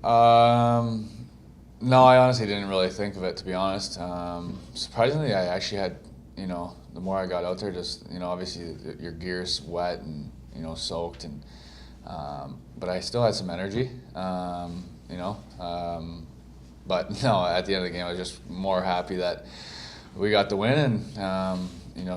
No, I honestly didn't really think of it, to be honest. Surprisingly, I actually had, the more I got out there, just, obviously your gear's wet and, soaked, and but I still had some energy, you know. But no, at the end of the game, I was just more happy that we got the win, and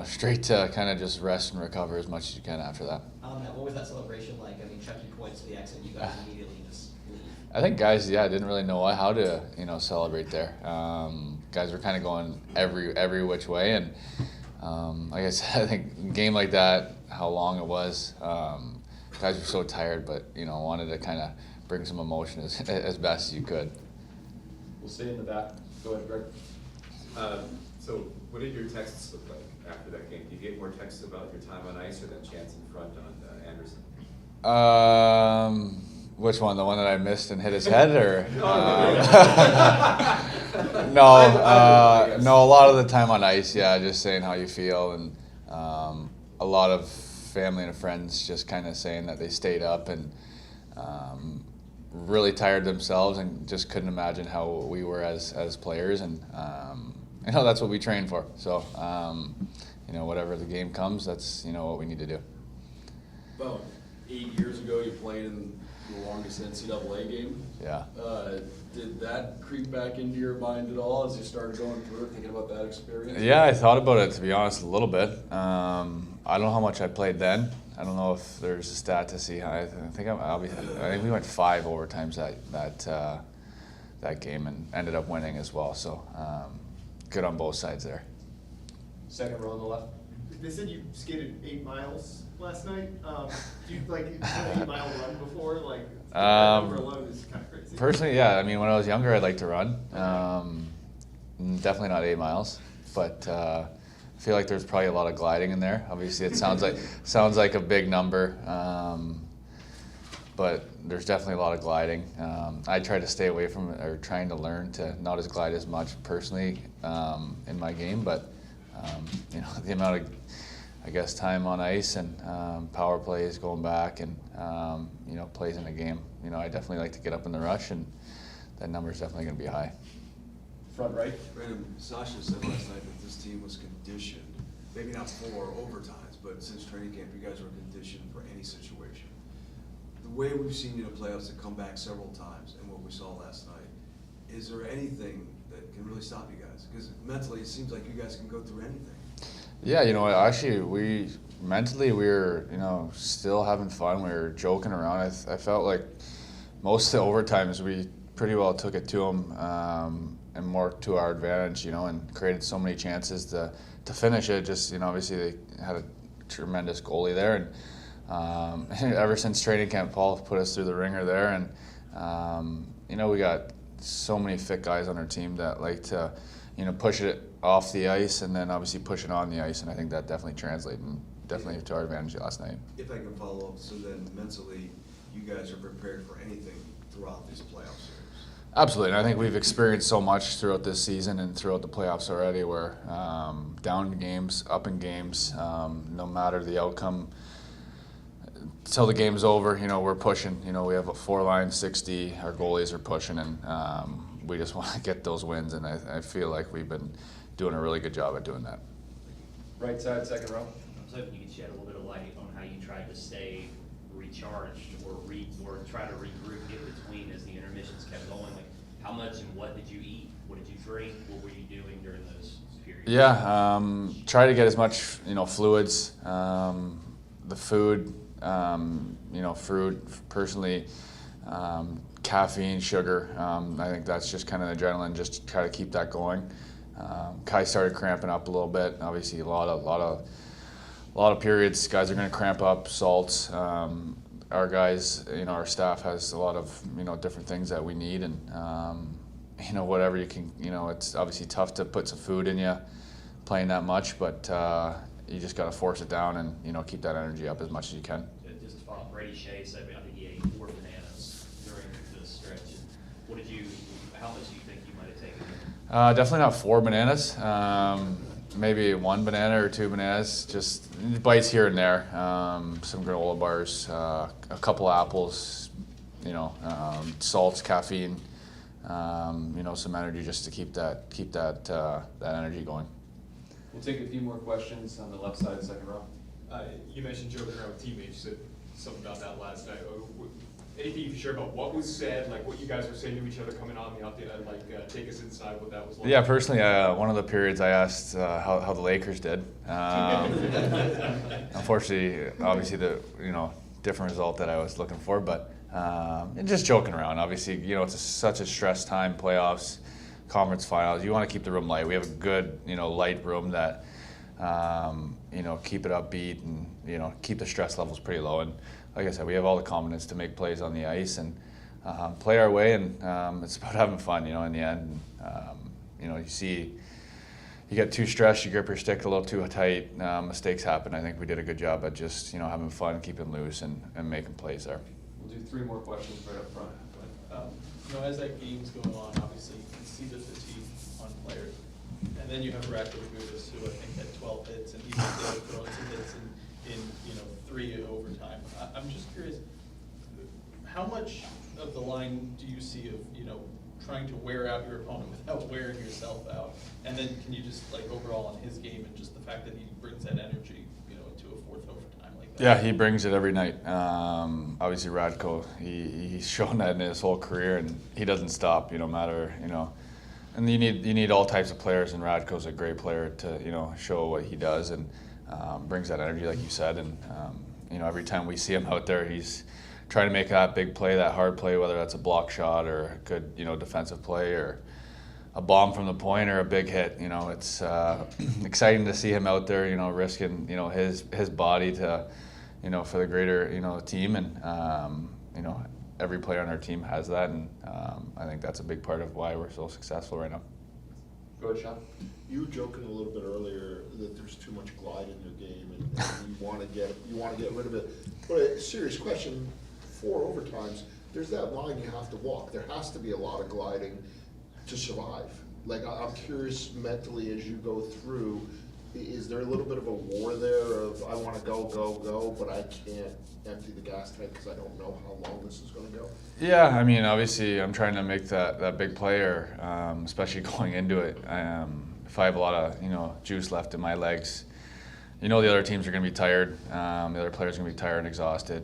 straight to kind of just rest and recover as much as you can after that. What was that celebration like? I mean, Chuck, you points to the exit, you guys immediately just leave. I think guys, didn't really know how to, celebrate there. Guys were kind of going every which way, and like I said, I think a game like that, how long it was, guys were so tired, but wanted to kind of bring some emotion as best as you could. We'll stay in the back. Go ahead, Greg. So what did your texts look like after that game? Did you get more texts about your time on ice or that chance in front on Anderson? Which one? The one that I missed and hit his head, or? No, no. A lot of the time on ice, just saying how you feel, and a lot of family and friends just kind of saying that they stayed up and really tired themselves and just couldn't imagine how we were as players, and that's what we train for. So whatever the game comes, that's what we need to do. About 8 years ago, you played in the longest NCAA game. Yeah. Did that creep back into your mind at all as you started going through it, thinking about that experience? Yeah, I thought about it, to be honest, a little bit. I don't know how much I played then. I don't know if there's a stat to see. I think we went 5 overtimes that game and ended up winning as well. So good on both sides there. Second row on the left. They said you skated 8 miles last night. Do you did an 8-mile run before? That number alone is kind of crazy. Personally, yeah. I mean, when I was younger, I'd like to run. Definitely not 8 miles, but I feel like there's probably a lot of gliding in there. Obviously, it sounds like a big number, but there's definitely a lot of gliding. I try to stay away from it, or trying to learn to not as glide as much personally in my game, but the amount of, I guess, time on ice and power plays going back and plays in a game. I definitely like to get up in the rush, and that number is definitely going to be high. Front right. Brandon, Sasha said last night that this team was conditioned, maybe not for overtimes, but since training camp, you guys were conditioned for any situation. The way we've seen you in the playoffs to come back several times, and what we saw last night, is there anything that can really stop you guys? Because mentally, it seems like you guys can go through anything. Yeah, actually, we were, still having fun. We were joking around. I felt like most of the overtimes we pretty well took it to them, and more to our advantage, and created so many chances to finish it. Just, obviously they had a tremendous goalie there, and ever since training camp, Paul put us through the ringer there, and we got so many fit guys on our team that like to, push it off the ice and then obviously push it on the ice, and I think that definitely translated and definitely to our advantage last night. If I can follow up, so then mentally, you guys are prepared for anything throughout this playoff series. Absolutely, and I think we've experienced so much throughout this season and throughout the playoffs already, where down in games, up in games, no matter the outcome, until the game's over, we're pushing. We have a 4-line 60. Our goalies are pushing, and we just want to get those wins. And I feel like we've been doing a really good job at doing that. Right side, second row. I was hoping you could shed a little bit of light on how you tried to stay recharged or try to regroup in between as the intermissions kept going. Like, how much and what did you eat? What did you drink? What were you doing during those periods? Yeah, try to get as much fluids, the food, fruit personally, caffeine, sugar. I think that's just kind of adrenaline, just to try to keep that going. Kai started cramping up a little bit. Obviously, a lot of periods, guys are going to cramp up. Salts. Our guys, our staff has a lot of different things that we need, and whatever you can. It's obviously tough to put some food in you, playing that much, but you just got to force it down and keep that energy up as much as you can. Just to follow up, Brady Shea said I think he ate 4 bananas during this stretch. How much do you think you might have taken? Definitely not 4 bananas. Maybe 1 banana or 2 bananas. Just bites here and there. Some granola bars, a couple apples, salts, caffeine, some energy just to keep that energy going. We'll take a few more questions on the left side, second row. You mentioned joking around with teammates, you said something about that last night. Anything you can share about what was said, like what you guys were saying to each other coming on the update, take us inside what that was like? Yeah, personally, one of the periods I asked how the Lakers did. Unfortunately, obviously the different result that I was looking for, but and just joking around. Obviously, it's such a stress time, playoffs, conference finals. You want to keep the room light. We have a good light room that keep it upbeat and keep the stress levels pretty low. And like I said, we have all the confidence to make plays on the ice and play our way, and it's about having fun, in the end. You get too stressed, you grip your stick a little too tight, mistakes happen. I think we did a good job at just, having fun, keeping loose, and making plays there. We'll do 3 more questions right up front. As that game's going on, obviously, you can see the fatigue on players. And then you have Radko Gudas, who I think had 12 hits, and he's been throwing some hits in 3 overtime. I'm just curious, how much of the line do you see of, trying to wear out your opponent without wearing yourself out? And then can you just, overall on his game and just the fact that he brings that energy, into a 4th overtime like that? Yeah, he brings it every night. Obviously, Radko, he's shown that in his whole career, and he doesn't stop, no matter, And you need all types of players, and Radko's a great player to, show what he does and brings that energy, like you said. And, every time we see him out there, he's trying to make that big play, that hard play, whether that's a block shot or a good, defensive play or a bomb from the point or a big hit. It's exciting to see him out there, risking, his body to, for the greater, team. And, every player on our team has that. And I think that's a big part of why we're so successful right now. Go ahead, Sean. You were joking a little bit earlier that there's too much glide in your game, and you want to get rid of it. But a serious question: 4 overtimes, there's that line you have to walk. There has to be a lot of gliding to survive. I'm curious mentally as you go through, is there a little bit of a war there of I want to go, but I can't empty the gas tank because I don't know how long this is going to go? Yeah, I mean, obviously I'm trying to make that big player, especially going into it. If I have a lot of, juice left in my legs, the other teams are going to be tired. The other players are going to be tired and exhausted.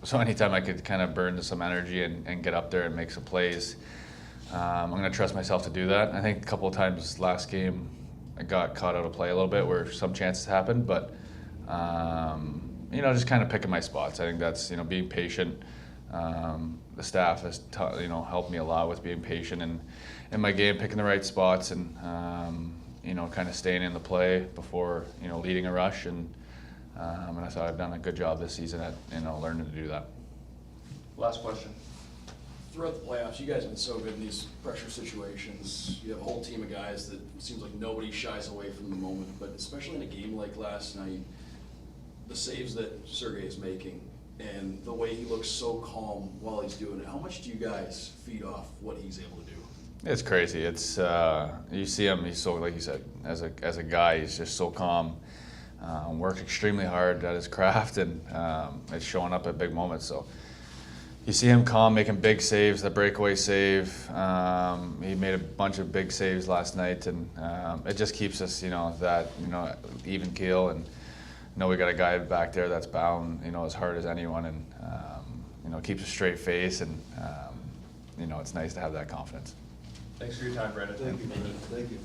So anytime I could kind of burn some energy and get up there and make some plays, I'm going to trust myself to do that. I think a couple of times last game I got caught out of play a little bit where some chances happened, but just kind of picking my spots. I think that's being patient. The staff has helped me a lot with being patient and in my game, picking the right spots and kind of staying in the play before leading a rush. And I thought I've done a good job this season at learning to do that. Last question. Throughout the playoffs, you guys have been so good in these pressure situations. You have a whole team of guys that it seems like nobody shies away from the moment, but especially in a game like last night, the saves that Sergei is making and the way he looks so calm while he's doing it, how much do you guys feed off what he's able to do? It's crazy. It's you see him, he's so, like you said, as a guy, he's just so calm, works extremely hard at his craft, and it's showing up at big moments. So you see him calm, making big saves, the breakaway save. He made a bunch of big saves last night, and it just keeps us, that even keel, and we got a guy back there that's bound, as hard as anyone, and keeps a straight face, and it's nice to have that confidence. Thanks for your time, Brandon. Thank you.